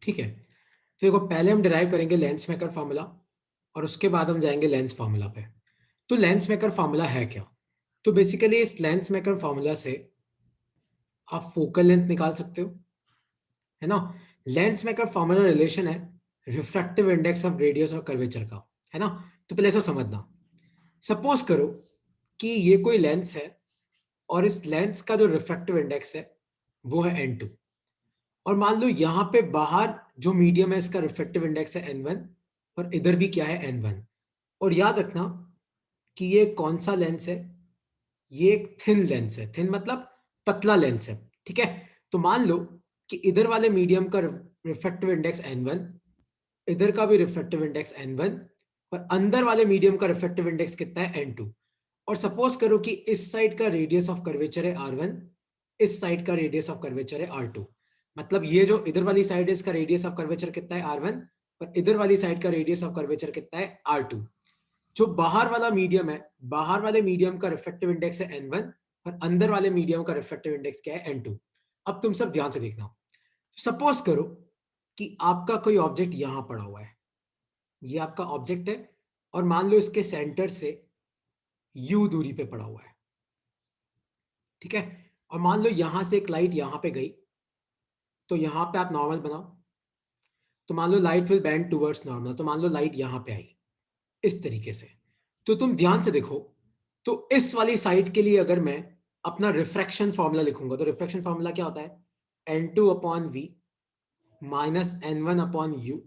ठीक है, तो देखो पहले हम डिराइव करेंगे लेंस मेकर फॉर्मूला और उसके बाद हम जाएंगे लेंस फॉर्मूला पे। तो लेंस मेकर फॉर्मूला है क्या? तो बेसिकली इस लेंस मेकर फॉर्मूला से आप फोकल लेंथ निकाल सकते हो, है ना। लेंस मेकर फॉर्मूला रिलेशन है रिफ्रैक्टिव इंडेक्स ऑफ रेडियस और कर्वेचर का, है ना। तो पहले ऐसा समझना, सपोज करो कि ये कोई लेंस है और इस लेंस का जो रिफ्रैक्टिव इंडेक्स है वो है n2, और मान लो यहां पे बाहर जो मीडियम है इसका रिफ्रैक्टिव इंडेक्स है n1 और इधर भी क्या है n1। और याद रखना कि ये कौन सा लेंस है, ये एक थिन लेंस है, थिन मतलब पतला लेंस है, ठीक है। तो मान लो कि इधर वाले मीडियम का रिफ्रैक्टिव इंडेक्स n1, इधर का भी रिफ्रैक्टिव इंडेक्स n1 और अंदर वाले मीडियम का रिफ्रैक्टिव इंडेक्स कितना है n2। और सपोज करो कि इस साइड का रेडियस ऑफ कर्वेचर है r1, इस साइड का रेडियस ऑफ कर्वेचर है r2। मतलब ये जो इधर वाली साइड है इसका रेडियस ऑफ कर्वेचर कितना है r1 और इधर वाली साइड का रेडियस ऑफ कर्वेचर कितना है r2। जो बाहर वाला मीडियम है, बाहर वाले मीडियम का रिफ्रैक्टिव इंडेक्स है n1 और अंदर वाले मीडियम का रिफ्रैक्टिव इंडेक्स क्या है n2। अब तुम सब ध्यान से देखना, सपोज करो कि आपका कोई ऑब्जेक्ट यहां पड़ा हुआ है, ये आपका ऑब्जेक्ट है और मान लो इसके सेंटर से u दूरी पे पड़ा हुआ है, ठीक है। और मान लो यहां से एक लाइट यहां पे गई, तो यहां पे आप नॉर्मल बनाओ, तो मान लो light will bend towards normal, तो मान लो लाइट यहां पे आई इस तरीके से। तो तुम ध्यान से देखो, तो इस वाली साइड के लिए अगर मैं अपना रिफ्रैक्शन फॉर्मूला लिखूंगा तो रिफ्रैक्शन फॉर्मूला क्या होता है, n2 upon V minus n1 upon U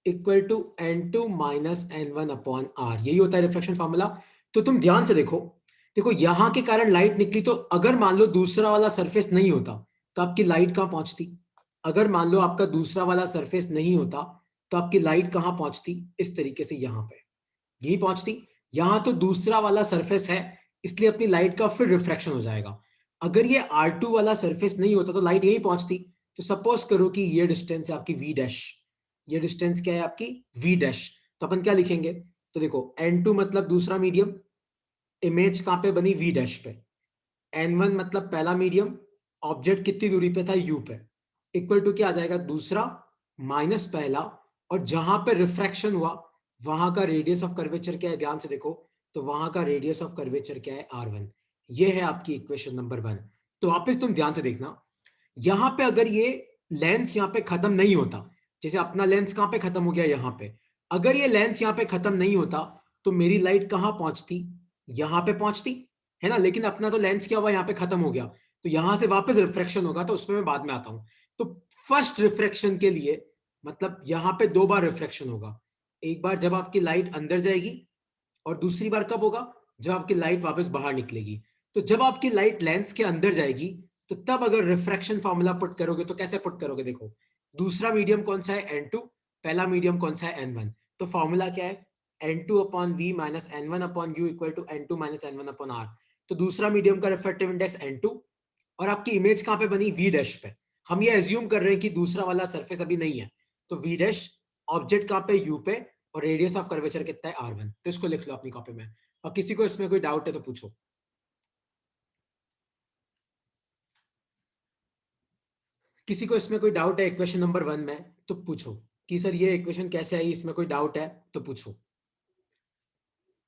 equal to n2 minus n1 upon R, यही होता है रिफ्लेक्शन फार्मूला। तो तुम ध्यान से देखो, देखो यहां के कारण लाइट निकली, तो अगर मान लो दूसरा वाला सरफेस नहीं होता तो आपकी लाइट कहां पहुंचती। अगर मान लो आपका दूसरा वाला सरफेस नहीं होता तो आपकी लाइट कहां पहुंचती, इस तरीके से यहां पे यही पहुंचती। यहां तो दूसरा वाला सरफेस है इसलिए अपनी लाइट का फिर रिफ्रैक्शन हो जाएगा। अगर ये R2 वाला सरफेस नहीं होता तो लाइट यही पहुंचती। तो सपोज करो कि ये डिस्टेंस है आपकी v डैश, ये डिस्टेंस क्या है आपकी v डैश। तो अपन क्या लिखेंगे, तो देखो n2 मतलब दूसरा मीडियम, इमेज कहां पे बनी v डैश पे, n1 मतलब पहला मीडियम, ऑब्जेक्ट कितनी दूरी पे था u पे, इक्वल टू क्या आ जाएगा दूसरा माइनस पहला, और जहां पे रिफ्रैक्शन हुआ वहां का रेडियस ऑफ कर्वेचर क्या है, ध्यान से देखो, तो वहां का रेडियस ऑफ कर्वेचर क्या है r1। ये है आपकी इक्वेशन नंबर 1। तो वापस तुम ध्यान से देखना, यहां पे अगर ये लेंस यहां पे खत्म नहीं होता, जैसे अपना लेंस कहां पे खत्म हो गया यहां पे, अगर ये लेंस यहां पे खत्म नहीं होता तो मेरी लाइट कहां पहुंचती, यहां पे पहुंचती, है ना। लेकिन अपना तो लेंस क्या हुआ यहां पे खत्म हो गया, तो यहां से वापस रिफ्रैक्शन होगा, तो उसमें मैं बाद में आता हूं। तो फर्स्ट रिफ्रैक्शन के लिए मतलब यहां पे 2 बार रिफ्रैक्शन होगा, एक बार जब आपकी लाइट अंदर जाएगी और दूसरी बार कब होगा, जब आपकी लाइट वापस बाहर निकलेगी। तो जब आपकी लाइट लेंस के अंदर जाएगी तो तब अगर रिफ्रैक्शन फॉर्मूला पुट करोगे तो कैसे पुट करोगे, देखो दूसरा मीडियम कौन सा है n2, पहला मीडियम कौन सा है n1। तो फॉर्मूला क्या है, n2 upon V minus n1 upon U equal to n2 minus n1 upon R. तो दूसरा मीडियम का रिफ्रैक्टिव इंडेक्स n2 और आपकी इमेज कहां पे बनी v डैश पे। हम ये एज्यूम कर रहे हैं कि दूसरा वाला सरफेस अभी नहीं है, तो v डैश ऑब्जेक्ट कहां पे u पे और रेडियस ऑफ कर्वेचर कितना है r1। तो इसको लिख लो अपनी कॉपी में, और किसी को इसमें कोई डाउट है तो पूछो। किसी को इसमें कोई डाउट है इक्वेशन नंबर 1 में तो पूछो कि सर ये इक्वेशन कैसे आई, इसमें कोई डाउट है तो पूछो।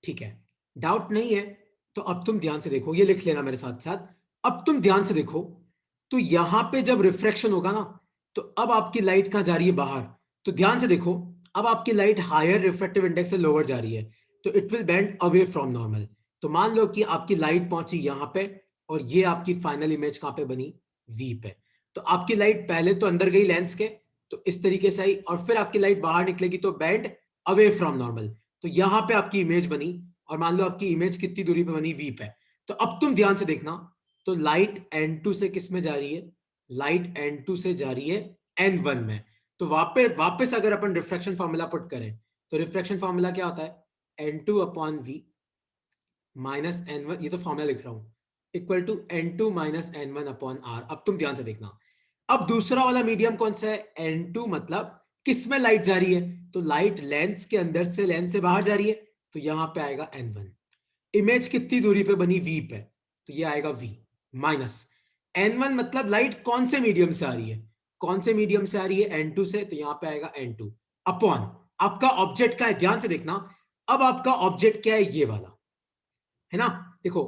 ठीक है, डाउट नहीं है तो अब तुम ध्यान से देखो, ये लिख लेना मेरे साथ साथ। अब तुम ध्यान से देखो, तो यहां पे जब रिफ्रैक्शन होगा ना, तो अब आपकी लाइट कहां जा रही है, बाहर। तो ध्यान से देखो, अब आपकी लाइट हायर रिफ्रैक्टिव इंडेक्स से लोअर जा रही है, तो it will bend away from normal. तो मान लो कि आपकी लाइट पहुंची यहां पे और ये आपकी फाइनल इमेज कहां पे बनी, वी पे। तो आपकी लाइट पहले तो अंदर गई लेंस के, तो इस तरीके से आई, और फिर आपकी लाइट बाहर निकलेगी तो बेंड अवे फ्रॉम नॉर्मल। तो यहां पे आपकी इमेज बनी, और मान लो आपकी इमेज कितनी दूरी पे बनी, वी पे। तो अब तुम ध्यान से देखना, तो लाइट n2 से किस में जा रही है, लाइट n2 से जा रही है n1 में। तो वापस वापस अगर अपन रिफ्रैक्शन फार्मूला पुट करें तो रिफ्रैक्शन फार्मूला क्या होता है, n2 upon V minus n1, ये तो फॉर्मूला लिख रहा हूं, equal to n2 minus n1 upon R. अब तुम ध्यान से देखना, अब दूसरा वाला मीडियम कौन सा है, n2 मतलब किस में लाइट जा रही है, तो लाइट लेंस के अंदर से लेंस से बाहर जा रही है, तो यहां पे आएगा n1। इमेज कितनी दूरी पे बनी, v पे, तो ये आएगा v माइनस n1 मतलब लाइट कौन से मीडियम से आ रही है, कौन से मीडियम से आ रही है, N2 से, तो यहां पे आएगा N2 अपॉन आपका ऑब्जेक्ट का है, ध्यान से देखना। अब आपका ऑब्जेक्ट क्या है, ये वाला है ना। देखो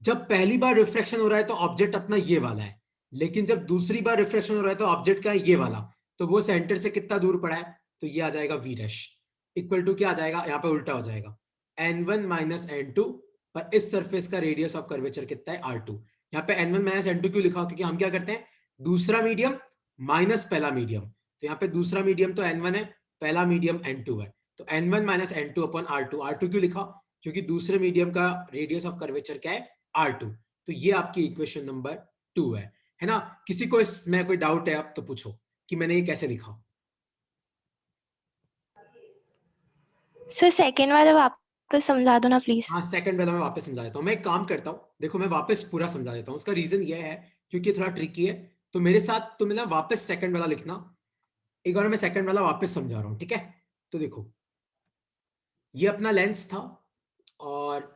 जब पहली बार रिफ्लेक्शन हो रहा है तो ऑब्जेक्ट अपना ये वाला है, लेकिन जब दूसरी बार रिफ्लेक्शन हो रहा है तो ऑब्जेक्ट का है ये वाला, तो वो सेंटर से कितना दूर पड़ा है, तो ये आ जाएगा वी डैश इक्वल टू क्या आ जाएगा, यहां पे उल्टा हो जाएगा N1 माइनस N2, पर इस सरफेस का रेडियस ऑफ कर्वेचर कितना है R2। यहाँ पे N1 माइनस N2 क्यों लिखा, क्योंकि हम क्या करते हैं, दूसरा मीडियम माइनस पहला मीडियम, तो यहाँ पे दूसरा मीडियम तो N1 है, पहला मीडियम N2 है, तो N1 minus N2 upon R2। R2 क्यों लिखा, क्योंकि दूसरे मीडियम का रेडियस ऑफ कर्वेचर क्या है, R2। तो ये आपकी इक्वेशन नंबर 2 है ना। किसी को इसमें कोई डाउट है आप तो पूछो कि मैंने ये कैसे लिखा। सर सेकेंड वाला वापस समझा दो ना प्लीज। हाँ सेकंड वाला मैं वापस समझा देता हूँ। मैं एक काम करता हूँ, देखो मैं वापस पूरा समझा देता हूँ। उसका रीजन ये है क्योंकि थोड़ा ट्रिकी है, तो मेरे साथ तुम ना वापस सेकंड वाला लिखना। एक बार मैं सेकंड वाला वापस समझा रहा हूँ, ठीक है। तो देखो ये अपना लेंस था और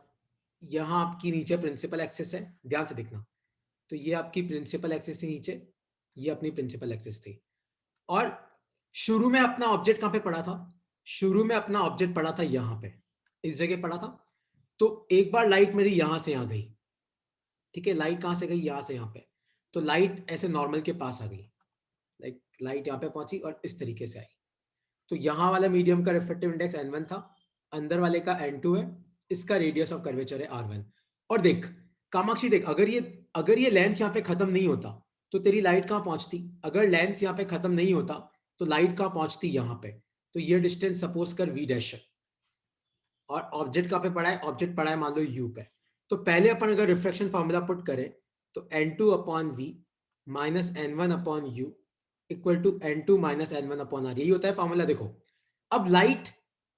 यहाँ आपकी नीचे प्रिंसिपल एक्सिस है, ध्यान से देखना। तो ये आपकी प्रिंसिपल एक्सिस थी नीचे, ये अपनी प्रिंसिपल एक्सिस थी, और शुरू में अपना ऑब्जेक्ट कहां पे पड़ा था, शुरू में अपना ऑब्जेक्ट पड़ा था यहां पे, इस जगह पड़ा था। तो एक बार लाइट मेरी यहां से यहां गई, ठीक है, लाइट कहां से गई, यहां से यहां पे, तो लाइट ऐसे नॉर्मल के पास आ गई, लाइक लाइट यहां पे पहुंची और इस तरीके से आई। तो यहां वाला मीडियम का रिफ्रेक्टिव इंडेक्स N1 था, अंदर वाले का N2 है, इसका रेडियस ऑफ कर्वेचर है R1। और देख कामाक्षी, देख अगर ये लेंस यहाँ पे खत्म नहीं होता तो तेरी लाइट कहां पहुंचती, अगर लेंस यहाँ पे खत्म नहीं होता तो लाइट कहां पहुंचती, यहां पे। तो ये डिस्टेंस सपोज कर V डैश है, और ऑब्जेक्ट कहां पे पड़ा है, ऑब्जेक्ट पड़ा है मान लो U पे। तो पहले अपन अगर रिफ्लेक्शन फॉर्मूला पुट करें तो N2 upon V minus N1 upon U equal to N2 minus N1 upon R, यही होता है फॉर्मूला। देखो अब लाइट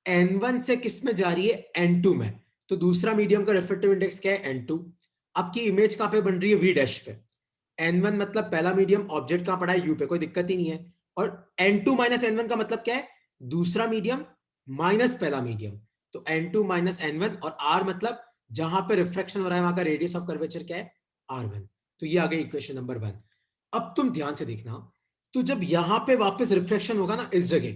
N1 से किस में जा रही है, N2 में, तो दूसरा मीडियम का रिफ्लेक्टिव इंडेक्स क्या है, N2। आपकी इमेज कहां पे बन रही है, V डैश पे। N1 मतलब पहला मीडियम, ऑब्जेक्ट कहां पड़ा है, U पे, कोई दिक्कत ही नहीं है। और N2 माइनस N1 का मतलब क्या है, दूसरा मीडियम माइनस पहला मीडियम, तो N2 माइनस N1, और R मतलब जहां पे रिफ्लेक्शन हो रहा है वहां का रेडियस ऑफ कर्वेचर क्या है, R1। तो ये आ गई इक्वेशन नंबर 1। अब तुम ध्यान से देखना, तो जब यहां पे वापस रिफ्लेक्शन होगा ना इस जगह,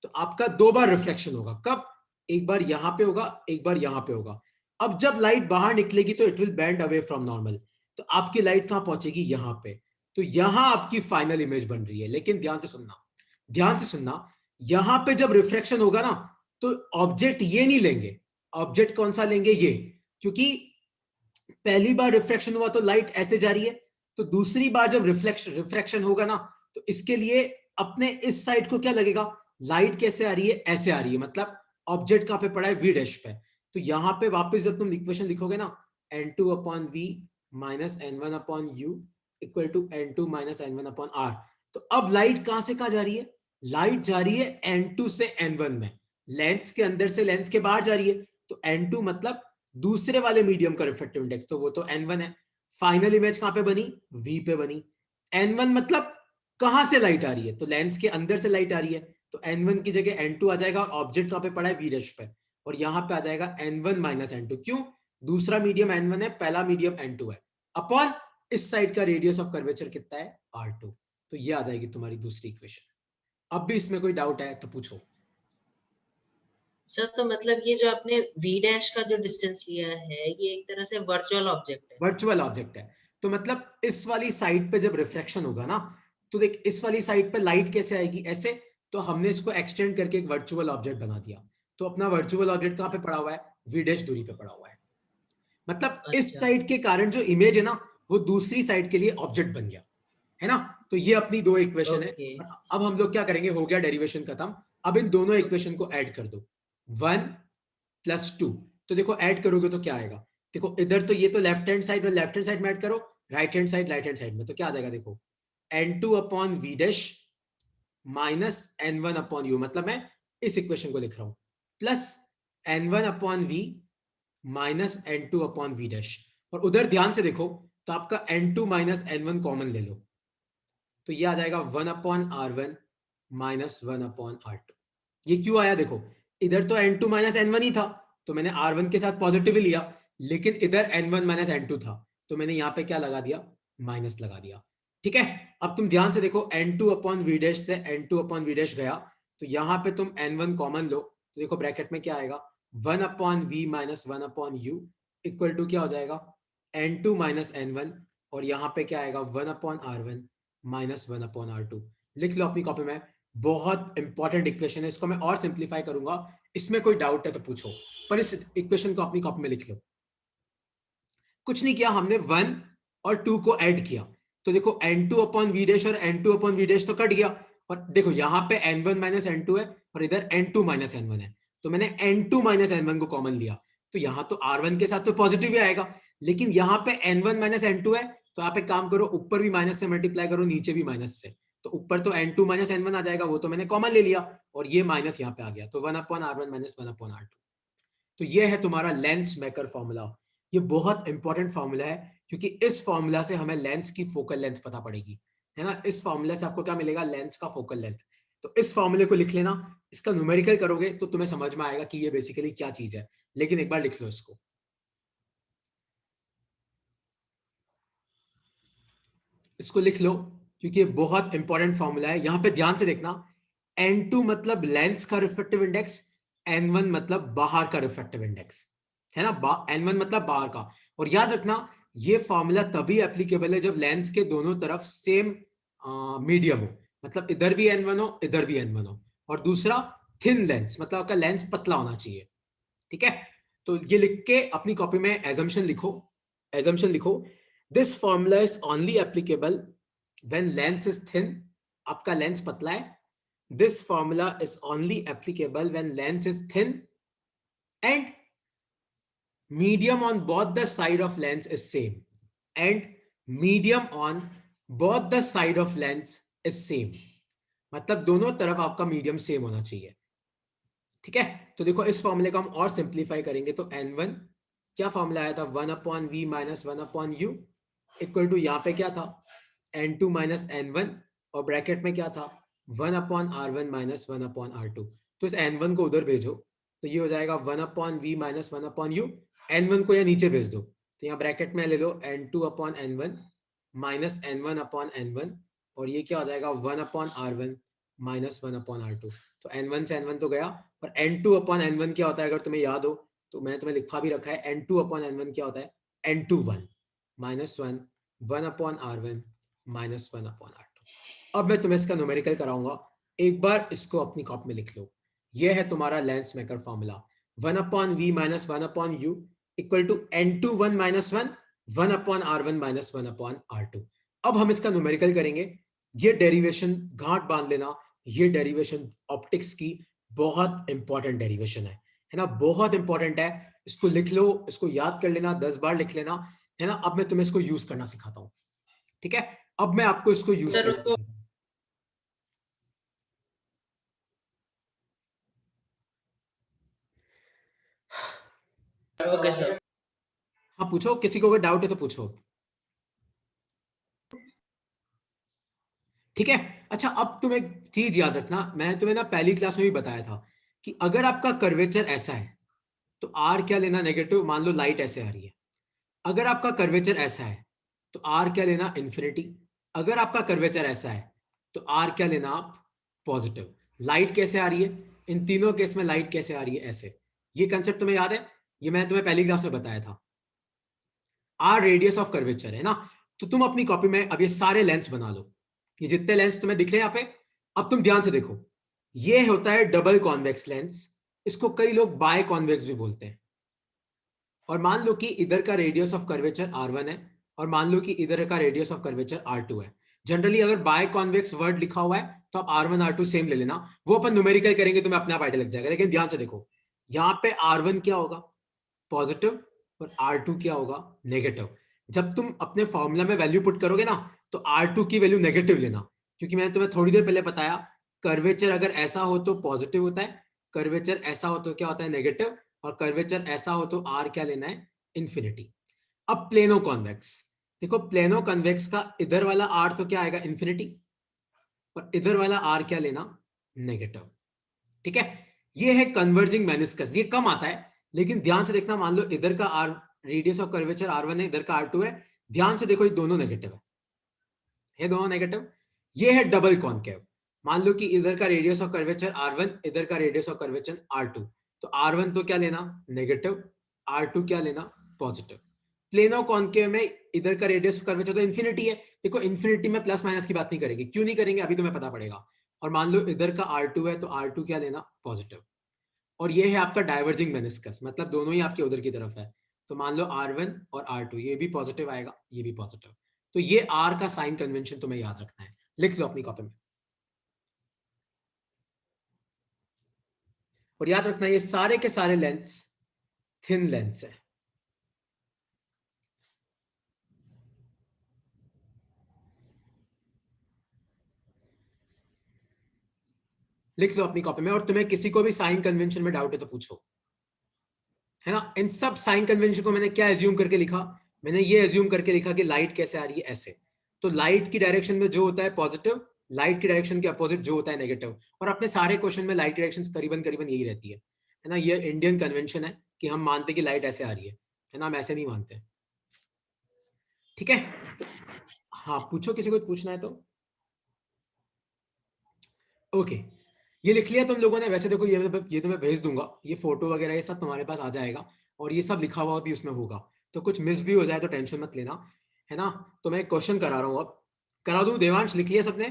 तो आपका दो बार रिफ्लेक्शन होगा। कब, एक बार यहां पे होगा, एक बार यहां पे होगा। अब जब लाइट बाहर निकलेगी तो it will bend away from normal, तो आपकी लाइट कहां पहुंचेगी, यहां पे। तो यहां आपकी फाइनल इमेज बन रही है। लेकिन ध्यान से सुनना, ध्यान से सुनना, यहां पे जब रिफ्लेक्शन होगा ना तो ऑब्जेक्ट ये नहीं लेंगे, ऑब्जेक्ट कौन सा लेंगे, ये, क्योंकि पहली बार रिफ्लेक्शन हुआ तो लाइट ऐसे जा रही है, तो दूसरी बार जब रिफ्लेक्शन होगा ना तो इसके लिए अपने इस साइड को क्या लगेगा, लाइट कैसे आ रही है, ऐसे आ रही है, मतलब ऑब्जेक्ट कहां पे पड़ा है, वी डैश पे। तो यहां पे वापस जब तुम इक्वेशन लिखोगे ना, N2 upon V minus N1 upon U equal to N2 minus N1 upon R। तो अब लाइट कहां से कहां जा रही है, लाइट जा रही है N2 से N1 में, लेंस के अंदर से लेंस के बाहर जा रही है। तो N2 मतलब दूसरे वाले मीडियम का रिफ्लेक्टिव इंडेक्स, तो वो तो N1 है। फाइनल इमेज कहां पे बनी, V पे बनी। N1 मतलब कहां से लाइट आ रही है, तो लेंस के अंदर से लाइट आ रही है, तो N1 की जगह N2 आ जाएगा, और ऑब्जेक्ट कहां पे पड़ा है, V डैश पे, और यहां पे आ जाएगा N1 माइनस N2। क्यों, दूसरा मीडियम N1 है, पहला मीडियम N2 है, अपॉन इस साइड का रेडियस ऑफ कर्वेचर कितना है, R2। तो ये आ जाएगी तुम्हारी दूसरी इक्वेशन। अब भी इसमें कोई डाउट है तो पूछो। सर तो मतलब ये जो आपने V डैश का जो डिस्टेंस लिया है ये एक तरह से वर्चुअल ऑब्जेक्ट है। वर्चुअल ऑब्जेक्ट है, तो मतलब इस वाली साइड पे जब रिफ्लेक्शन होगा ना, तो देख इस वाली साइड पे लाइट कैसे आएगी, ऐसे। तो हमने इसको एक्सटेंड करके एक वर्चुअल ऑब्जेक्ट बना दिया। तो अपना वर्चुअल ऑब्जेक्ट कहां पे पड़ा हुआ है, V डैश दूरी पे पड़ा हुआ है। मतलब इस अच्छा साइड के कारण जो इमेज है ना वो दूसरी साइड के लिए ऑब्जेक्ट बन गया, है ना। तो ये अपनी दो इक्वेशन है। ओके अब हम लोग क्या करेंगे, हो गया डेरिवेशन खत्म। अब इन दोनों इक्वेशन को ऐड कर दो, 1 + 2। तो देखो ऐड करोगे तो क्या आएगा, देखो इधर तो ये तो लेफ्ट हैंड साइड में ऐड करो, राइट हैंड साइड में, तो क्या आ जाएगा, देखो N2 upon V dash minus N1 upon U, मतलब मैं इस इक्वेशन को लिख रहा हूं, plus N1 upon V minus N2 upon V dash. और उधर ध्यान से देखो तो आपका N2 माइनस N1 कॉमन ले लो, तो ये आ जाएगा 1 upon R1 minus 1 upon R2। ये क्यों आया, देखो इधर तो N2 माइनस N1 ही था, तो मैंने R1 के साथ पॉजिटिव लिया, लेकिन इधर N1 माइनस N2 था, तो मैंने यहां पे क्या लगा दिया, माइनस लगा दिया, ठीक है। अब तुम ध्यान से देखो n2 अपॉन वी डैश से n2 अपॉन वी डैश गया, तो यहां पे तुम n1 कॉमन लो, तो देखो ब्रैकेट में क्या आएगा 1 upon V minus 1 upon U equal to क्या हो जाएगा n2 माइनस n1, और यहाँ पे क्या आएगा 1 upon r1 minus 1 upon r2। लिख लो अपनी कॉपी में, बहुत इंपॉर्टेंट इक्वेशन है, इसको मैं और सिंप्लीफाई करूंगा, इसमें कोई डाउट है तो पूछो, पर इस इक्वेशन को अपनी कॉपी में लिख लो। कुछ नहीं किया हमने, 1 और 2 को ऐड किया, तो देखो n2 अपॉन वी डैश और n2 अपॉन वी डैश तो कट गया, और देखो यहाँ पे n1 माइनस n2 है और इधर n2 माइनस n1 है, तो मैंने n2 माइनस n1 को कॉमन लिया, तो यहाँ तो r1 के साथ तो पॉजिटिव ही आएगा, लेकिन यहाँ पे n1 माइनस n2 है, तो आप एक काम करो, ऊपर भी माइनस से मल्टीप्लाई करो, नीचे भी माइनस से, तो ऊपर तो n2 माइनस n1 आ जाएगा, वो तो मैंने कॉमन ले लिया, और ये माइनस यहाँ पे आ गया, तो 1 upon r1 minus 1 upon r2। तो ये है तुम्हारा लेंस मेकर फॉर्मूला। ये बहुत इंपॉर्टेंट फॉर्मूला है, क्योंकि इस फॉर्मूला से हमें लेंस की फोकल लेंथ पता पड़ेगी, है ना। इस फॉर्मूला से आपको क्या मिलेगा, लेंस का फोकल लेंथ। तो इस फॉर्मूले को लिख लेना, इसका न्यूमेरिकल करोगे तो तुम्हें समझ में आएगा कि ये बेसिकली क्या चीज है, लेकिन एक बार लिख लो इसको। इसको लिख लो, क्योंकि ये बहुत इंपॉर्टेंट फॉर्मूला है। यहां पे ध्यान से देखना, n2 मतलब लेंस का रिफ्रैक्टिव इंडेक्स, n1 मतलब बाहर का रिफ्रैक्टिव इंडेक्स, है ना। n1 मतलब बाहर का। और याद रखना, ये फॉर्मूला तभी एप्लीकेबल है जब लेंस के दोनों तरफ सेम मीडियम हो, मतलब इधर भी n1 हो, इधर भी n1 हो, और दूसरा थिन लेंस, मतलब आपका लेंस पतला होना चाहिए, ठीक है। तो ये लिख के अपनी कॉपी में एजम्पशन लिखो, एजम्पशन लिखो, this formula is only applicable when lens is thin, आपका लेंस पतला है, this formula is only applicable when lens is thin and medium on both the side of lens is same, and medium on both the side of lens is same, मतलब दोनों तरफ आपका medium same होना चाहिए, ठीक है। तो देखो इस फॉर्मूले को हम और सिंप्लीफाई करेंगे, तो n1 क्या फॉर्मूला आया था 1 upon V minus 1 upon U equal to, यहाँ पे क्या था n2 माइनस n1, और ब्रैकेट में क्या था 1 upon r1 minus 1 upon r2। तो इस n1 को उधर भेजो, तो ये हो जाएगा 1 upon V minus 1 upon U, n1 को यहाँ नीचे भेज दो, तो यहाँ ब्रैकेट में ले लो n2 upon n1 minus n1 upon n1, और ये क्या हो जाएगा 1 upon r1 minus 1 upon r2। तो n1 से n1 तो गया, और n2 अपॉन n1 क्या होता है, अगर तुम्हें याद हो तो मैंने तुम्हें लिखा भी रखा है, n2 अपॉन n1 क्या होता है, n2 1 minus 1 1 upon r1 minus 1 upon r2। अब मैं तुम्हें इसका न्यूमेरिकल कराऊंगा, एक बार इसको अपनी कॉपी में लिख लो। यह है तुम्हारा lens maker formula, 1 upon V minus 1 upon U equal to n2 1 minus 1 1 upon r1 minus 1 upon r2। अब हम इसका न्यूमेरिकल करेंगे। ये डेरिवेशन गांठ बांध लेना, ये डेरिवेशन ऑप्टिक्स की बहुत इंपॉर्टेंट डेरिवेशन है ना, बहुत इंपॉर्टेंट है। इसको लिख लो, इसको याद कर लेना, 10 बार लिख लेना, है ना। अब मैं तुम्हें इसको यूज करना सिखाता हूं, ठीक है। अब मैं आपको इसको यूज करना सिखाता हूं। Okay sir. हाँ पूछो, किसी को अगर डाउट है तो पूछो, ठीक है। अच्छा, अब तुम एक चीज याद रखना, मैंने तुम्हें ना पहली क्लास में भी बताया था कि अगर आपका कर्वेचर ऐसा है तो आर क्या लेना, नेगेटिव। मान लो लाइट ऐसे आ रही है, अगर आपका कर्वेचर ऐसा है तो आर क्या लेना, इन्फिनिटी। अगर आपका कर्वेचर ऐसा है तो आर क्या लेना आप, पॉजिटिव। लाइट कैसे आ रही है, इन तीनों केस में लाइट कैसे आ रही है, ऐसे। ये कंसेप्ट तुम्हें याद है, ये मैंने तुम्हें पहली क्लास में बताया था। आर रेडियस ऑफ कर्वेचर है ना। तो तुम अपनी कॉपी में अब ये सारे लेंस बना लो, ये जितने लेंस तुम्हें दिख रहे हैं यहाँ पे। अब तुम ध्यान से देखो, ये होता है डबल कॉन्वेक्स लेंस, इसको कई लोग बाय कॉन्वेक्स भी बोलते हैं। और मान लो कि इधर का रेडियस ऑफ कर्वेचर r1 है, और मान लो कि इधर का रेडियस ऑफ कर्वेचर r2 है। जनरली अगर बाय कॉन्वेक्स वर्ड लिखा हुआ है तो आप r1 r2 सेम ले लेना, वो अपन न्यूमेरिकल करेंगे तुम्हें अपने आप आइडिया लग जाएगा। लेकिन ध्यान से देखो, यहाँ पे r1 क्या होगा, पॉजिटिव, और r2 क्या होगा, नेगेटिव। जब तुम अपने फॉर्मूला में वैल्यू पुट करोगे ना, तो r2 की वैल्यू नेगेटिव लेना, क्योंकि मैंने तुम्हें थोड़ी देर पहले बताया, कर्वेचर अगर ऐसा हो तो पॉजिटिव होता है, कर्वेचर ऐसा हो तो क्या होता है, नेगेटिव, और कर्वेचर ऐसा हो तो r क्या लेना है, इन्फिनिटी। अब प्लेनो कॉन्वेक्स देखो, प्लेनो कॉन्वेक्स का इधर वाला r तो क्या आएगा, इन्फिनिटी, और इधर वाला r क्या लेना, नेगेटिव, ठीक है। ये है कन्वर्जिंग मेनिस्कस, ये कम आता है, लेकिन ध्यान से देखना, मान लो इधर का r radius of curvature r1 है, इधर का r2 है, ध्यान से देखो ये दोनों नेगेटिव है, है दोनों नेगेटिव। ये है डबल कॉन्केव। मान लो कि इधर का रेडियस ऑफ कर्वेचर R1, इधर का रेडियस ऑफ कर्वेचर R2, तो R1 तो क्या लेना नेगेटिव, R2 क्या लेना पॉजिटिव। प्लेनो कॉन्केव में इधर का रेडियस ऑफ कर्वेचर तो इन्फिनिटी है। देखो इन्फिनिटी में प्लस माइनस की बात नहीं करेंगे, क्यों नहीं करेंगे अभी तुम्हें पता पड़ेगा। और मान लो इधर का R2 है तो R2 क्या लेना पॉजिटिव। और ये है आपका डाइवर्जिंग मेनिस्कस, मतलब दोनों ही आपके उधर की तरफ है। तो मान लो R1 और R2 ये भी पॉजिटिव आएगा, ये भी पॉजिटिव। तो ये R का साइन कन्वेंशन तुम्हें याद रखना है, लिख लो अपनी कॉपी में। और याद रखना ये सारे के सारे लेंस थिन लेंस है। लिख लो अपनी कॉपी में। और तुम्हें किसी को भी साइन कन्वेंशन में डाउट है तो पूछो, है ना। इन सब साइन कन्वेंशन को मैंने क्या एज्यूम करके लिखा, मैंने ये एज्यूम करके लिखा कि लाइट कैसे आ रही है ऐसे, तो लाइट की डायरेक्शन में जो होता है पॉजिटिव, लाइट की डायरेक्शन के अपोजिट जो होता है नेगेटिव। और अपने सारे क्वेश्चन में लाइट की डायरेक्शन करीबन करीबन यही रहती है ना। ये इंडियन कन्वेंशन है कि हम मानते कि लाइट ऐसे आ रही है ना, हम ऐसे नहीं मानते। ठीक है, हाँ पूछो, किसी को पूछना है तो। ओके, ये लिख लिया तुम लोगों ने। वैसे देखो ये तो मैं भेज दूंगा, ये फोटो वगैरह ये सब तुम्हारे पास आ जाएगा, और ये सब लिखा हुआ भी उसमें होगा। तो कुछ मिस भी हो जाए तो टेंशन मत लेना, है ना। तो मैं क्वेश्चन करा रहा हूँ, अब करा दूं। देवांश लिख लिया सबने?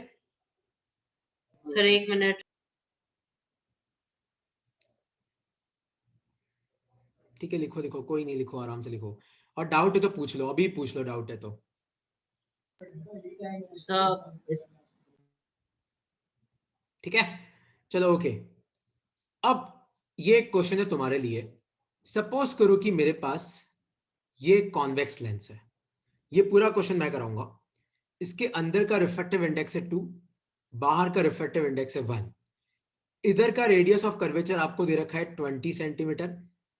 Sir 1 minute. ठीक है, लिखो लिखो, कोई नहीं, लिखो आराम से लिखो। और डाउट है तो पूछ लो, अभी पूछ लो डाउट है तो। सर ठीक है, चलो ओके। अब ये क्वेश्चन है तुम्हारे लिए। सपोज करो कि मेरे पास ये कॉन्वेक्स लेंस है, ये पूरा क्वेश्चन मैं कराऊंगा। इसके अंदर का रिफ्रैक्टिव इंडेक्स है 2, बाहर का रिफ्रैक्टिव इंडेक्स है 1। इधर का रेडियस ऑफ कर्वेचर आपको दे रखा है 20 सेंटीमीटर,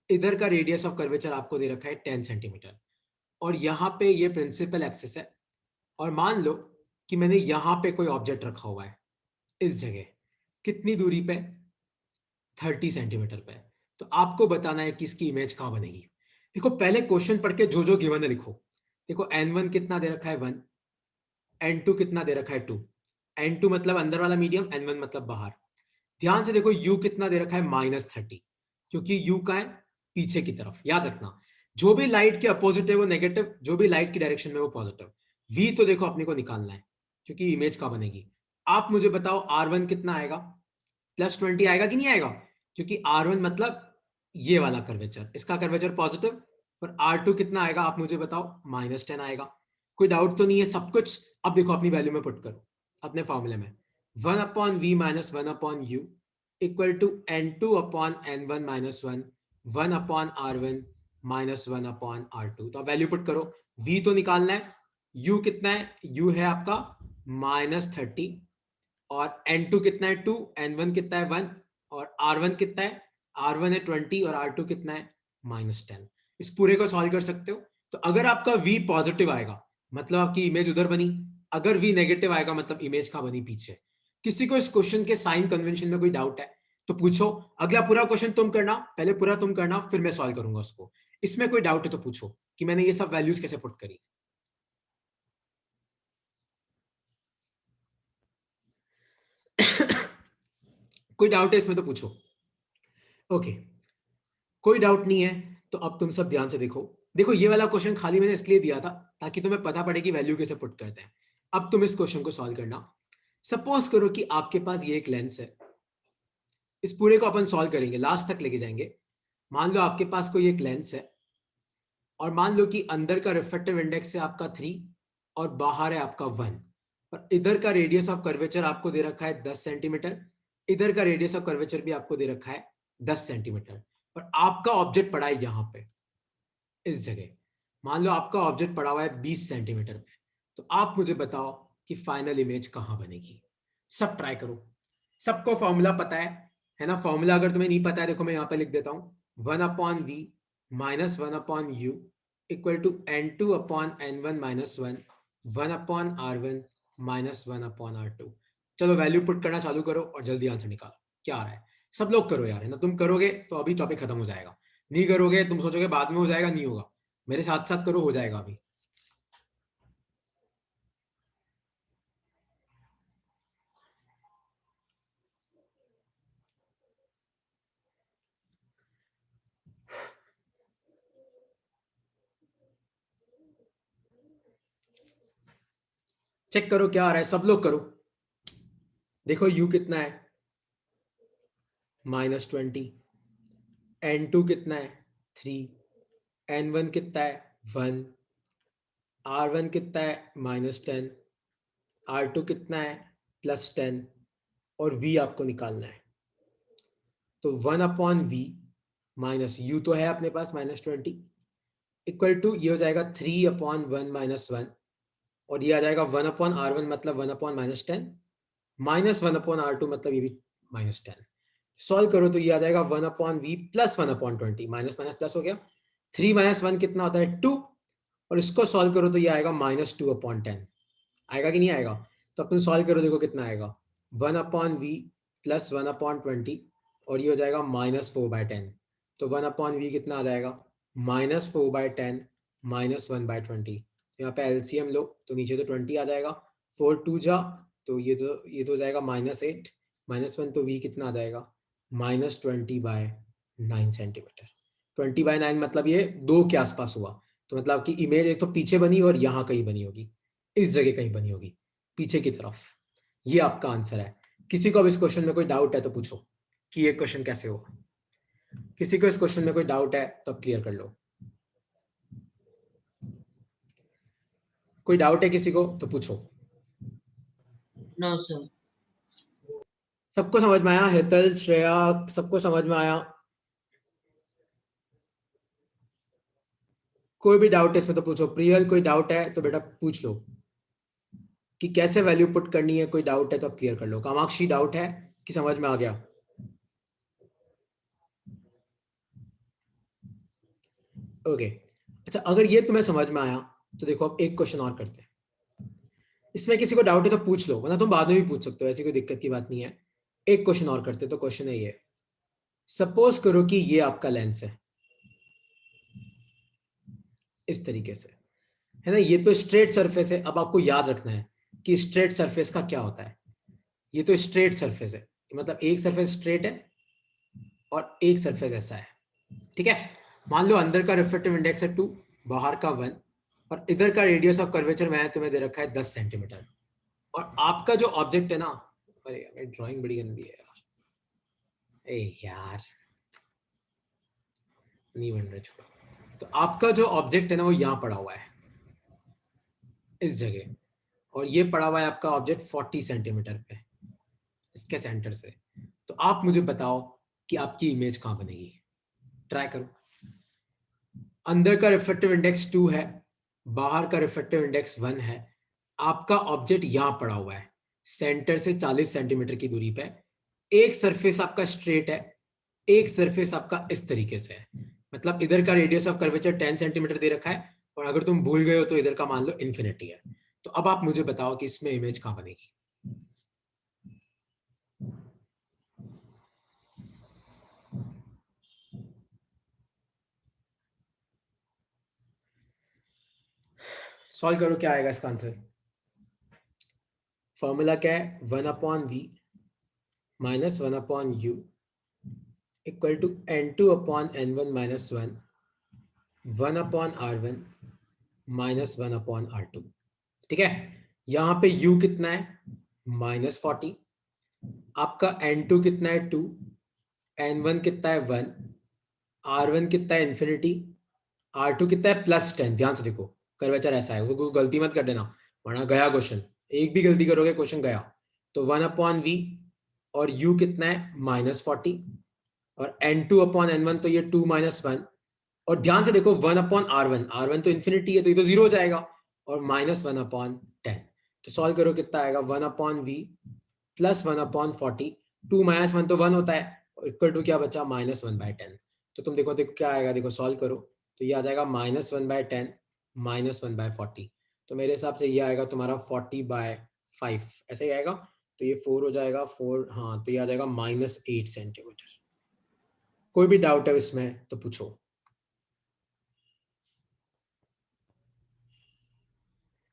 इधर का रेडियस ऑफ कर्वेचर आपको दे रखा है 10 सेंटीमीटर। और यहां पे ये प्रिंसिपल एक्सिस है। और मान लो कि मैंने यहां पे कोई ऑब्जेक्ट रखा हुआ है इस जगह, कितनी दूरी पे, 30 सेंटीमीटर पे। तो आपको बताना है कि इसकी इमेज कहां बनेगी। देखो पहले क्वेश्चन पढ़ के जो जो गिवन है लिखो। देखो n1 कितना दे रखा है 1, n2 कितना दे रखा है 2, n2 मतलब अंदर वाला मीडियम, n1 मतलब बाहर। ध्यान से देखो u कितना दे रखा है -30, क्योंकि u का है पीछे की तरफ। याद रखना जो भी लाइट के अपोजिट है वो नेगेटिव, जो भी लाइट की डायरेक्शन में वो पॉजिटिव। v तो देखो अपने को निकालना है क्योंकि इमेज कहां बनेगी। आप मुझे बताओ R1 कितना आएगा, +20 आएगा कि नहीं आएगा, क्योंकि R1 मतलब ये वाला कर्वेचर, इसका कर्वेचर पॉजिटिव। और R2 कितना आएगा आप मुझे बताओ, -10 आएगा। कोई डाउट तो नहीं है सब कुछ। अब देखो अपनी वैल्यू में पुट करो अपने फॉर्मूले में, 1/v - 1/u equal to n2/n1 - 1 1/r1 - 1/r2। तो अब वैल्यू पुट करो, v तो निकालना है, u कितना है, u है आपका -30, और n2 कितना है 2, n1 कितना है 1, और r1 कितना है, r1 है 20 और r2 कितना है -10। इस पूरे को सॉल्व कर सकते हो। तो अगर आपका v पॉजिटिव आएगा मतलब आपकी इमेज उधर बनी, अगर v नेगेटिव आएगा मतलब इमेज कहां बनी, पीछे। किसी को इस क्वेश्चन के साइन कन्वेंशन में कोई डाउट है तो पूछो। अगला पूरा क्वेश्चन तुम करना, पहले पूरा तुम करना फिर मैं सॉल्व करूंगा उसको। इसमें कोई डाउट है तो पूछो कि मैंने ये सब वैल्यूज कैसे पुट करी। कोई डाउट है इसमें तो पूछो। ओके, कोई डाउट नहीं है तो अब तुम सब ध्यान से देखो। देखो ये वाला क्वेश्चन खाली मैंने इसलिए दिया था ताकि तुम्हें पता पड़े कि वैल्यू कैसे पुट करते हैं। अब तुम इस क्वेश्चन को सॉल्व करना। सपोज करो कि आपके पास ये एक लेंस है, इस पूरे को अपन सॉल्व करेंगे, लास्ट तक लेके जाएंगे। मान लो आपके पास कोई एक लेंस है, और मान लो कि अंदर का रिफ्रैक्टिव इंडेक्स है आपका 3 और बाहर है आपका 1। और इधर का रेडियस ऑफ कर्वेचर आपको दे रखा है 10 सेंटीमीटर, इधर का रेडियस ऑफ कर्वेचर भी आपको दे रखा है 10 सेंटीमीटर। और आपका ऑब्जेक्ट पड़ा है यहां पे इस जगह। मान लो आपका ऑब्जेक्ट पड़ा हुआ है 20 सेंटीमीटर पे। तो आप मुझे बताओ कि फाइनल इमेज कहां बनेगी। सब ट्राई करो, सबको फॉर्मूला पता है ना। फॉर्मूला अगर तुम्हें नहीं पता है देखो मैं यहां पे लिख देता हूं, 1/v - 1/u equal to n2/n1 - 1 1/r1 - 1/r2। चलो वैल्यू पुट करना चालू करो और जल्दी आंसर निकालो क्या आ रहा है। सब लोग करो यार, है ना। तुम करोगे तो अभी टॉपिक खत्म हो जाएगा, नहीं करोगे तुम सोचोगे बाद में हो जाएगा, नहीं होगा। मेरे साथ साथ करो, हो जाएगा अभी। चेक करो क्या आ रहा है, सब लोग करो। देखो u कितना है -20, n2 कितना है 3, n1 कितना है 1, r1 कितना है -10, r2 कितना है +10 और v आपको निकालना है। तो 1/v माइनस u तो है अपने पास -20 इक्वल टू ये हो जाएगा 3/1 - 1 और ये आ जाएगा 1/r1 मतलब 1/-10 -1/r2 मतलब ये भी -10। सॉल्व करो तो ये आ जाएगा 1/v + 1/20, माइनस माइनस प्लस हो गया। 3 - 1 कितना होता है 2 और इसको सॉल्व करो तो ये आएगा -2/10। आएगा कि नहीं आएगा? तो अपन सॉल्व करो, देखो कितना आएगा 1/v + 1/20 और ये हो जाएगा -4/10। तो 1/v कितना आ जाएगा -4/10 -1/20। तो यहाँ पे एलसीएम लो तो नीचे तो 20 आ जाएगा, 4 2 जा तो ये तो हो जाएगा -8 -1 तो v कितना आ जाएगा -20/9 सेंटीमीटर। 20/9 मतलब ये 2 के आसपास हुआ, तो मतलब कि इमेज एक तो पीछे बनी और यहाँ कहीं बनी होगी, इस जगह कहीं बनी होगी पीछे की तरफ। ये आपका आंसर है। किसी को अब इस क्वेश्चन में कोई डाउट है तो पूछो कि ये क्वेश्चन कैसे हुआ। किसी को इस क्वेश्चन में कोई डाउट है तो क्लियर कर लो। कोई डाउट है किसी को तो पूछो। No sir. सबको समझ में आया? हेतल, श्रेया, सबको समझ में आया? कोई भी डाउट है इसमें तो पूछो। प्रियल, कोई डाउट है तो बेटा पूछ लो कि कैसे वैल्यू पुट करनी है। कोई डाउट है तो अब क्लियर कर लो। कामाक्षी, डाउट है कि समझ में आ गया? ओके अच्छा, अगर ये तुम्हें समझ में आया तो देखो अब एक क्वेश्चन और करते हैं। इसमें किसी को डाउट है तो पूछ लो, वरना तुम बाद में भी पूछ सकते हो, ऐसी कोई दिक्कत की बात नहीं है। एक क्वेश्चन और करते, तो क्वेश्चन है ये, सपोज करो कि ये आपका लेंस है इस तरीके से, है ना। ये तो स्ट्रेट सरफेस है। अब आपको याद रखना है कि स्ट्रेट सरफेस का क्या होता है। ये तो स्ट्रेट सरफेस है, मतलब एक सरफेस स्ट्रेट है और एक सरफेस ऐसा है, ठीक है। मान लो अंदर का रिफ्लेक्टिव इंडेक्स है 2, बाहर का 1 और इधर का रेडियस ऑफ कर्वेचर मैंने तुम्हें दे रखा है 10 सेंटीमीटर। और आपका जो ऑब्जेक्ट है ना, अरे यार ड्राइंग बड़ी गंदी है यार, ए यार नहीं बन रहा, छोड़ो। तो आपका जो ऑब्जेक्ट है ना वो यहाँ पड़ा हुआ है इस जगह, और ये पड़ा हुआ है आपका ऑब्जेक्ट 40 सेंटीमीटर पे इसके सेंटर से। तो आप मुझे बताओ कि आपकी इमेज कहाँ बनेगी। ट्राई करो। अंदर का रिफ्लेक्टिव इंडेक्स 2 है, बाहर का रिफ्लेक्टिव इंडेक्स 1 है। आपका ऑब्जेक्ट यहां पड़ा हुआ है सेंटर से 40 सेंटीमीटर की दूरी पे। एक सरफेस आपका स्ट्रेट है, एक सरफेस आपका इस तरीके से है, मतलब इधर का रेडियस ऑफ कर्वेचर 10 सेंटीमीटर दे रखा है और अगर तुम भूल गए हो तो इधर का मान लो इन्फिनिटी है। तो अब आप मुझे बताओ कि इसमें इमेज कहां बनेगी। सॉल्व करो, क्या आएगा इसका आंसर। फॉर्मूला क्या है, 1/v minus 1/u equal to n2/n1 - 1 1/r1 minus 1/r2। ठीक है, यहां पे u कितना है -40, आपका n2 कितना है 2, n1 कितना है 1, r1 कितना है इन्फिनिटी, r2 कितना है +10। ध्यान से देखो, कर्वेचर ऐसा है, वो गलती मत कर देना वरना गया क्वेश्चन। एक भी गलती करोगे क्वेश्चन गया। तो 1/v और u कितना है -40 और n2/n1 तो ये 2 - 1 और ध्यान से देखो 1/r1, r1 तो इन्फिनिटी है तो ये तो 0 हो जाएगा और -1/10। तो सॉल्व करो कितना आएगा 1/v + 1/40, 2 - 1 तो 1 होता है इक्वल टू क्या बचा -1/10। तो तुम देखो क्या आएगा, देखो सॉल्व करो तो ये आ जाएगा -1/10 -1/40। तो मेरे हिसाब से ये आएगा तुम्हारा 40/5 ऐसे ही आएगा। तो ये 4 हो जाएगा 4, हाँ तो ये आ जाएगा -8 सेंटीमीटर। कोई भी डाउट है इसमें तो पूछो।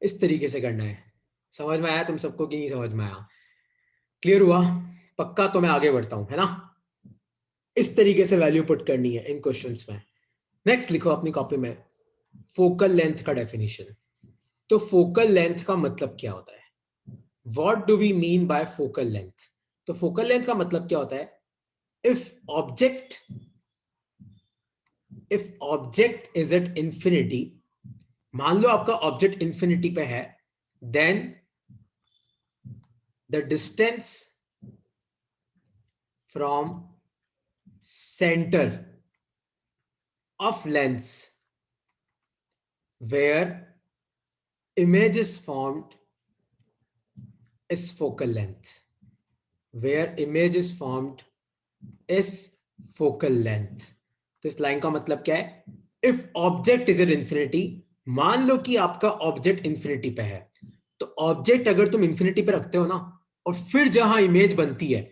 इस तरीके से करना है। समझ में आया तुम सबको कि नहीं समझ में आया? क्लियर हुआ? पक्का? तो मैं आगे बढ़ता हूं, है ना। इस तरीके से वैल्यू पुट करनी है इन क्वेश्चंस में। नेक्स्ट लिखो अपनी कॉपी में फोकल लेंथ का डेफिनेशन। तो फोकल लेंथ का मतलब क्या होता है? What do we mean by focal length? तो फोकल लेंथ का मतलब क्या होता है? If object is at infinity, मान लो आपका ऑब्जेक्ट इंफिनिटी पे है, then the distance from centre of lens where image is formed is focal length. Where image is formed is focal length. तो इस लाइन का मतलब क्या है? If object is at infinity, मान लो कि आपका ऑब्जेक्ट इंफिनिटी पे है, तो ऑब्जेक्ट अगर तुम इंफिनिटी पे रखते हो ना, और फिर जहां इमेज बनती है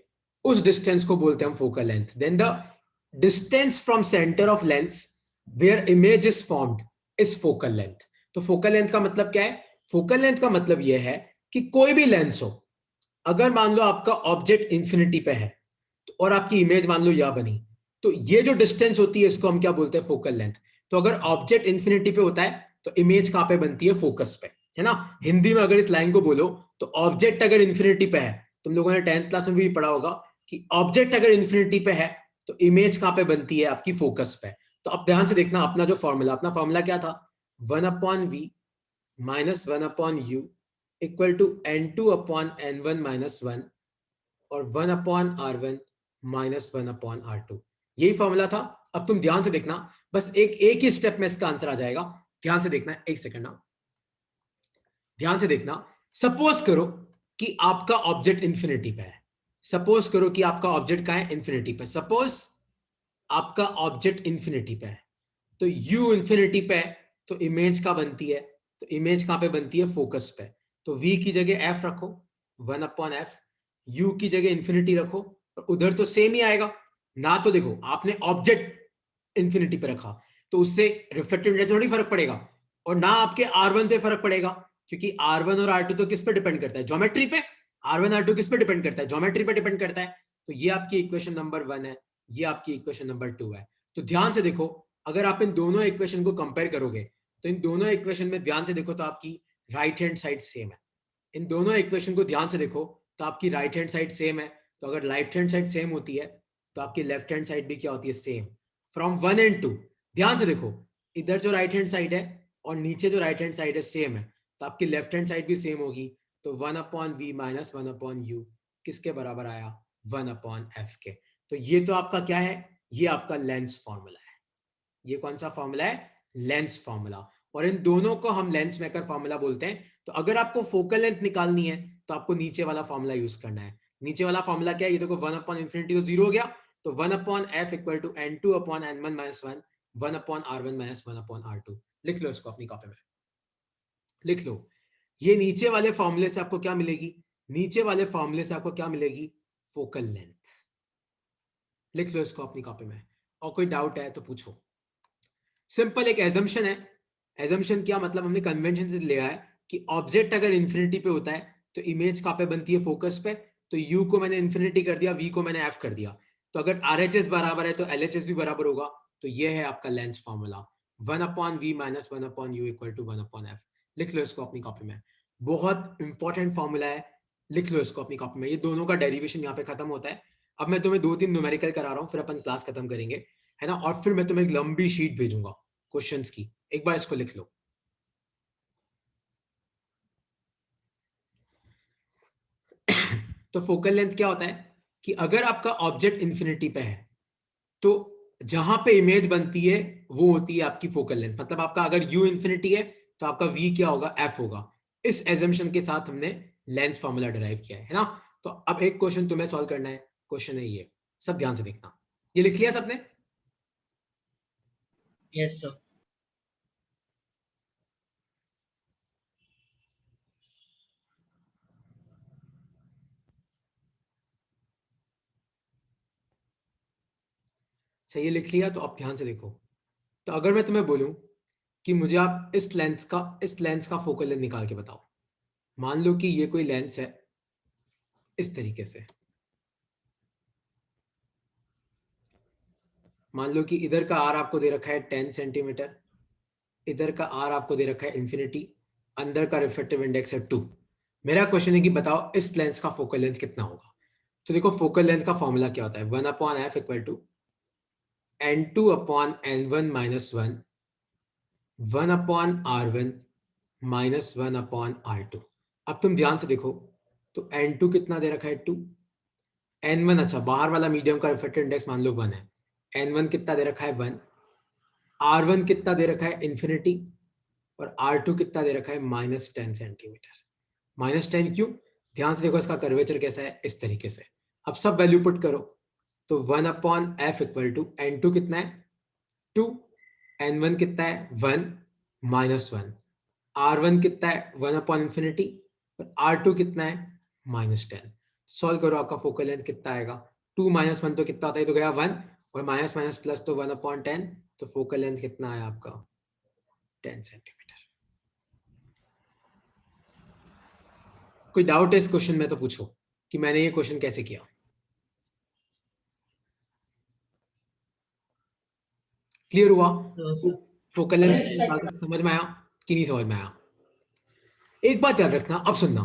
उस डिस्टेंस को बोलते हैं हम focal length. Then the distance from centre of lens where image is formed is focal length. तो फोकल लेंथ का मतलब क्या है? फोकल लेंथ का मतलब यह है कि कोई भी लेंस हो, अगर मान लो आपका ऑब्जेक्ट इंफिनिटी पे है और आपकी इमेज मान लो यह बनी, तो ये जो डिस्टेंस होती है इसको हम क्या बोलते हैं? Focal length. तो अगर ऑब्जेक्ट इंफिनिटी पे होता है तो इमेज कहां पे बनती है? फोकस पे, है ना. हिंदी में अगर इस लाइन को बोलो तो ऑब्जेक्ट अगर इंफिनिटी पे है, तुम लोगों ने 10th क्लास में भी पढ़ा होगा कि ऑब्जेक्ट अगर इंफिनिटी पे है तो इमेज कहां पे बनती है? आपकी फोकस पे. तो अब ध्यान से देखना, अपना फॉर्मूला क्या था? 1/v minus 1/u equal to n2/n1 - 1 और 1/r1 - 1/r2. यही फॉर्मूला था. अब तुम ध्यान से देखना, बस एक ही स्टेप में इसका आंसर आ जाएगा. ध्यान से देखना, एक सेकंड ना, ध्यान से देखना. सपोज करो कि आपका ऑब्जेक्ट इंफिनिटी पे है. सपोज करो कि आपका ऑब्जेक्ट कहां है? इंफिनिटी पे. सपोज आपका ऑब्जेक्ट इंफिनिटी पे है, तो u इंफिनिटी पे है, तो इमेज कहां बनती है? तो इमेज कहां पे बनती है? फोकस पे. तो v की जगह f रखो 1/f, u की जगह इंफिनिटी रखो, और उधर तो सेम ही आएगा ना. तो देखो, आपने ऑब्जेक्ट इंफिनिटी पे रखा तो उससे रिफ्लेक्टिव इंडेक्स थोड़ी फर्क पड़ेगा, और ना आपके R1 पे फर्क पड़ेगा, क्योंकि R1 और R2 तो किस पे डिपेंड करता है? ज्योमेट्री पे. R1 R2 किस पे डिपेंड करता है? ज्योमेट्री पे डिपेंड करता है. तो ये आपकी इक्वेशन नंबर 1 है, ये आपकी इक्वेशन नंबर 2 है. तो ध्यान से देखो, अगर आप इन दोनों इक्वेशन को कंपेयर करोगे तो इन दोनों इक्वेशन में ध्यान से देखो तो आपकी राइट हैंड साइड सेम है. इन दोनों इक्वेशन को ध्यान से देखो तो आपकी राइट हैंड साइड सेम है. तो अगर राइट हैंड साइड सेम होती है तो आपकी लेफ्ट हैंड साइड भी क्या होती है? सेम. फ्रॉम 1 and 2 ध्यान से देखो, इधर जो राइट हैंड साइड है और नीचे जो राइट हैंड साइड है सेम है, तो आपकी लेफ्ट हैंड साइड भी सेम होगी. तो 1/v - 1/u किसके बराबर आया? 1/f के. तो ये तो आपका क्या है? ये आपका लेंस फॉर्मूला है. ये कौन सा फॉर्मूला है? Lens formula. और इन दोनों को हम लेंस मेकर फॉर्मूला बोलते हैं. तो अगर आपको फोकल लेंथ निकालनी है तो आपको नीचे वाला फॉर्मूला यूज करना है. नीचे वाला फॉर्मूला क्या है? ये देखो 1/infinity तो जीरो हो गया, तो 1/f equal to n2/n1 - 1 1/r1 - 1/r2. लिख लो इसको अपनी कॉपी में, लिख लो. ये नीचे वाले फॉर्मूले से आपको क्या मिलेगी? नीचे वाले फॉर्मूले से आपको क्या मिलेगी? Focal length. लिख लो इसको अपनी कॉपी में, और कोई डाउट है तो पूछो. सिंपल एक एजम्पशन है. एजम्पशन क्या मतलब? हमने कन्वेंशन से लिया है कि ऑब्जेक्ट अगर इंफिनिटी पे होता है तो इमेज कहां पे बनती है? फोकस पे. तो u को मैंने इंफिनिटी कर दिया, v को मैंने f कर दिया. तो अगर RHS बराबर है तो LHS भी बराबर होगा. तो ये है आपका lens formula 1/v - 1/u equal to 1/f. लिख लो इसको अपनी कॉपी में, बहुत इंपॉर्टेंट फॉर्मूला है. लिख लो इसको अपनी कॉपी में. ये दोनों का डेरिवेशन यहाँ पे खत्म होता है. अब मैं तुम्हें 2-3 न्यूमेरिकल करा रहा हूँ, फिर अपन क्लास खत्म करेंगे, है ना. और फिर मैं तुम्हें एक लंबी शीट भेजूंगा क्वेश्चंस की. एक बार इसको लिख लो. तो फोकल लेंथ क्या होता है कि अगर आपका ऑब्जेक्ट इंफिनिटी पे है तो जहां पे इमेज बनती है वो होती है आपकी फोकल लेंथ. मतलब आपका अगर u इंफिनिटी है तो आपका v क्या होगा? f होगा. इस एजम्पशन के साथ हमने लेंस फॉर्मूला डिराइव किया है ना. तो अब एक क्वेश्चन तुम्हें सॉल्व करना है. क्वेश्चन है ये, सब ध्यान से देखना. ये लिख लिया सबने? Yes sir. सही लिख लिया. तो अब ध्यान से देखो, तो अगर मैं तुम्हें बोलूं कि मुझे आप इस लेंस का फोकल लेंथ निकाल के बताओ. मान लो कि ये कोई लेंस है इस तरीके से. मान लो कि इधर का आर आपको दे रखा है 10 सेंटीमीटर, इधर का आर आपको दे रखा है इंफिनिटी, अंदर का रिफ्लेक्टिव इंडेक्स है 2. मेरा क्वेश्चन है कि बताओ इस लेंस का फोकल लेंथ कितना होगा। तो देखो फोकल लेंथ का फॉर्मूला क्या होता है, 1/f equal to n2/n1 minus 1 1/r1 minus 1/r2। अब तुम ध्यान से देखो तो n2 कितना दे रखा है 2, n1 अच्छा बाहर वाला मीडियम का रिफ्रैक्टिव इंडेक्स मान लो 1 है, n1 कितना दे रखा है 1, r1 कितना दे रखा है इन्फिनिटी और r2 कितना दे रखा है -10 सेंटीमीटर। -10 क्यों, ध्यान से देखो इसका कर्वेचर कैसा है, इस तरीके से। अब सब वैल्यू पुट करो तो 1/f इक्वल टू n2 कितना है 2, n1 कितना है 1 -1, r1 कितना है 1/infinity और r2 कितना है -10। सॉल्व करो, आपका फोकल लेंथ कितना आएगा, 2 - 1 तो कितना आता है, तो गया 1 और माइनस माइनस प्लस तो 1/10, तो फोकल लेंथ कितना आया आपका 10 सेंटीमीटर। कोई डाउट है इस क्वेश्चन में तो पूछो कि मैंने ये क्वेश्चन कैसे किया। क्लियर हुआ, फोकल लेंथ समझ में आया कि नहीं समझ में आया। एक बात याद रखना, अब सुनना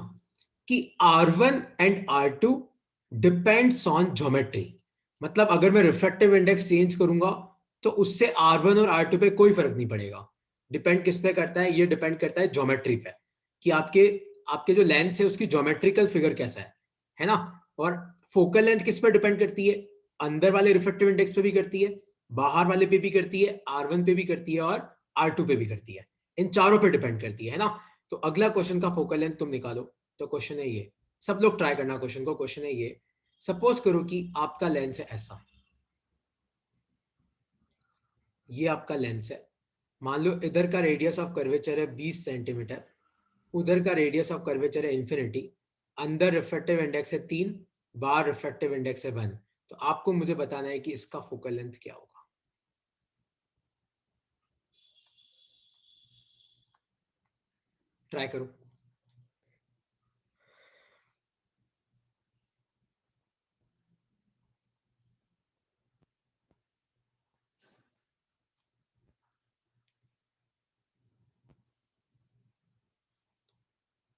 कि R1 and R2 depends on geometry. मतलब अगर मैं रिफ्रैक्टिव इंडेक्स चेंज करूंगा तो उससे R1 और R2 पे कोई फर्क नहीं पड़ेगा। डिपेंड किस पे करता है, ये डिपेंड करता है ज्योमेट्री पे, कि आपके आपके जो लेंस है उसकी ज्योमेट्रिकल फिगर कैसा है ना। और फोकल लेंथ किस पर डिपेंड करती है, अंदर वाले रिफ्रैक्टिव इंडेक्स पे भी करती है, बाहर वाले पे भी करती है, R1 पे भी करती है और R2 पे भी करती है, इन चारों पे डिपेंड करती है ना। तो अगला क्वेश्चन का फोकल लेंथ तुम निकालो। तो क्वेश्चन है ये, सब लोग ट्राई करना क्वेश्चन को। क्वेश्चन है ये, सपोज करो कि आपका लेंस है ऐसा, ये आपका लेंस है, मान लो इधर का रेडियस ऑफ कर्वेचर है 20 सेंटीमीटर, उधर का रेडियस ऑफ कर्वेचर है इन्फिनिटी, अंदर रिफ्रैक्टिव इंडेक्स है 3, बाहर रिफ्रैक्टिव इंडेक्स है 1। तो आपको मुझे बताना है कि इसका फोकल लेंथ क्या होगा। ट्राई करो।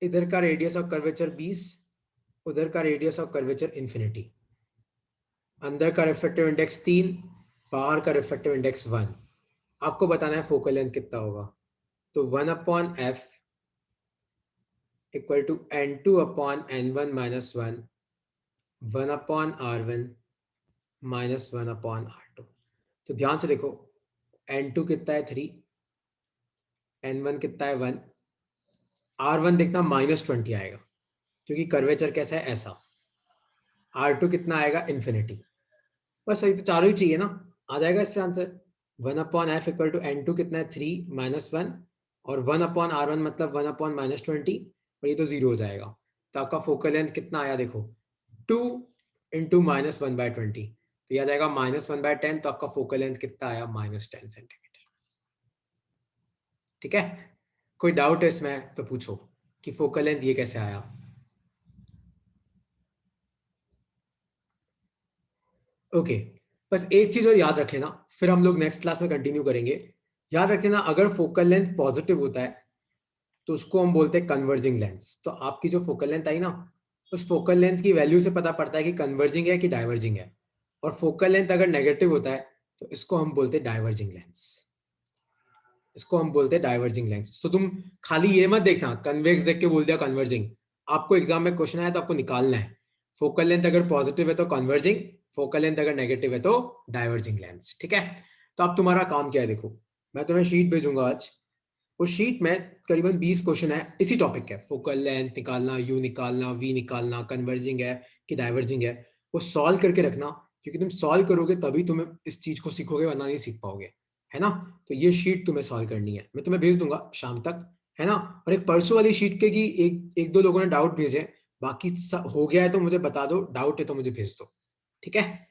इधर का रेडियस ऑफ कर्वेचर 20, उधर का रेडियस ऑफ कर्वेचर इन्फिनिटी, अंदर का रिफ्रैक्टिव इंडेक्स 3, बाहर का रिफ्रैक्टिव इंडेक्स 1। आपको बताना है फोकल लेंथ कितना होगा। तो 1/f equal to n2/n1 minus 1 1/r1 minus 1/r2। तो ध्यान से देखो, n2 कितना है 3, n1 कितना है 1, r1 देखना -20 आएगा क्योंकि कर्वेचर कैसा है ऐसा, r2 कितना आएगा इन्फिनिटी। बस सही, तो चारों ही चाहिए ना, आ जाएगा इससे answer. 1/f equal to n2 कितना है 3 -1 और 1/r1 मतलब 1/-20 और ये तो 0 हो जाएगा। तो आपका फोकल लेंथ कितना आया देखो, 2 इंटू -1/20, तो यह आ जाएगा -1/10। तो आपका फोकल लेंथ कितना आया -10 सेंटीमीटर। ठीक है, कोई डाउट है इसमें तो पूछो कि फोकल लेंथ ये कैसे आया। ओके, बस एक चीज और याद रख लेना, फिर हम लोग नेक्स्ट क्लास में कंटिन्यू करेंगे। याद रख लेना, अगर फोकल लेंथ पॉजिटिव होता है तो उसको हम बोलते हैं कन्वर्जिंग लेंस। तो आपकी जो फोकल लेंथ आई ना, उस फोकल लेंथ की वैल्यू से पता पड़ता है कि कन्वर्जिंग है कि डाइवर्जिंग है। और फोकल लेंथ अगर नेगेटिव होता है तो इसको हम बोलते हैं डाइवर्जिंग लेंस, इसको हम बोलते हैं डाइवर्जिंग लेंस। तो तुम खाली ये मत देखना कन्वेक्स देख के बोल दिया कन्वर्जिंग, आपको एग्जाम में क्वेश्चन आया तो आपको निकालना है फोकल लेंथ अगर पॉजिटिव है तो कन्वर्जिंग, फोकल लेंथ अगर नेगेटिव है तो डाइवर्जिंग लेंस। ठीक है, तो अब तुम्हारा काम क्या है देखो, मैं तुम्हें शीट भेजूंगा आज, उस शीट में करीबन 20 क्वेश्चन है इसी टॉपिक के, फोकल लेंथ निकालना, यू निकालना, वी निकालना, कन्वर्जिंग है कि डाइवर्जिंग है, वो सॉल्व करके रखना, क्योंकि तुम सॉल्व करोगे तभी तुम्हें इस चीज को सीखोगे, वरना नहीं सीख पाओगे, है ना। तो ये शीट तुम्हें सॉल्व करनी है, मैं तुम्हें भेज दूंगा शाम तक, है ना। और एक परसों वाली शीट के कि एक दो लोगों ने डाउट भेजे, बाकी हो गया है तो मुझे बता दो, डाउट है तो मुझे भेज दो। ठीक है,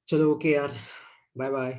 चलो ओके यार, बाय बाय।